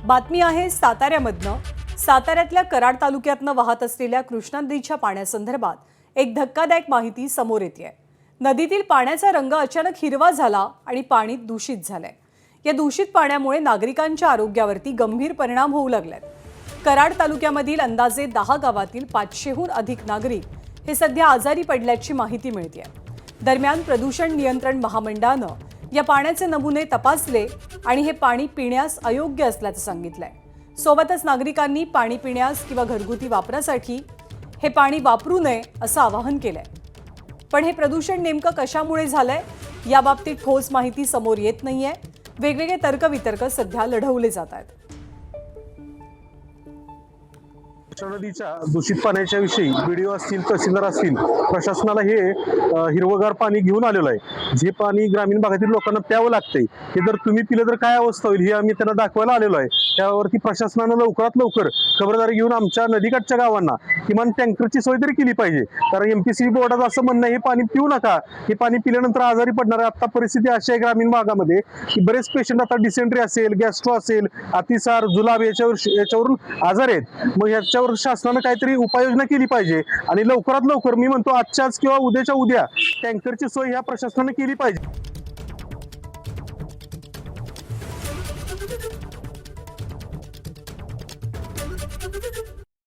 बातमी आहे साताऱ्यामधनं। साताऱ्यातल्या कराड तालुक्यातनं वाहत असलेल्या कृष्णा नदीच्या पाण्यासंदर्भात एक धक्कादायक माहिती समोर येते। नदीतील पाण्याचा रंग अचानक हिरवा झाला आणि पाणी दूषित झालंय। या दूषित पाण्यामुळे नागरिकांच्या आरोग्यावरती गंभीर परिणाम होऊ लागलेत। कराड तालुक्यामधील अंदाजे 10 गावातील 500हून अधिक नागरिक हे सध्या आजारी पडल्याची माहिती मिळते। दरम्यान प्रदूषण नियंत्रण महामंडळानं या पाण्याचे नमुने तपासले आणि हे पाणी पिण्यास अयोग्य असल्याचं सांगितलंय। सोबतच नागरिकांनी पाणी पिण्यास किंवा घरगुती वापरासाठी हे पाणी वापरू नये असं आवाहन केलंय। पण हे प्रदूषण नेमकं कशामुळे झालंय याबाबतीत ठोस माहिती समोर येत नाहीये। वेगवेगळे तर्कवितर्क सध्या लढवले जात आहेत। नदीच्या दूषित पाण्याच्या विषयी व्हिडिओ असतील, तहसीलदार असतील, प्रशासनाला हे हिरवगार पाणी घेऊन आलेलं आहे। जे पाणी ग्रामीण भागातील लोकांना प्यावं लागतंय हे जर तुम्ही पिलं तर काय अवस्था होईल हे आम्ही त्यांना दाखवायला आलेलो आहे। त्यावरती प्रशासनानं लवकरात लवकर खबरदारी घेऊन आमच्या नदीकाठच्या गावांना किमान टँकरची सोय तरी केली पाहिजे। कारण एमपीसी बोर्डाचं असं म्हणणं आहे हे पाणी पिऊ नका, हे पाणी पिल्यानंतर आजारी पडणार आहे। आता परिस्थिती अशी आहे ग्रामीण भागामध्ये की बरेच पेशंट आता डिसेंट्री असेल, गॅस्ट्रो असेल, अतिसार, जुलाब याच्यावरून आजार आहेत। मग याच्यावर शासनानं काहीतरी उपाययोजना केली पाहिजे आणि लवकरात लवकर मी म्हणतो आजच्याच किंवा उद्याच्या उद्या टँकरची सोय ह्या प्रशासनानं केली पाहिजे।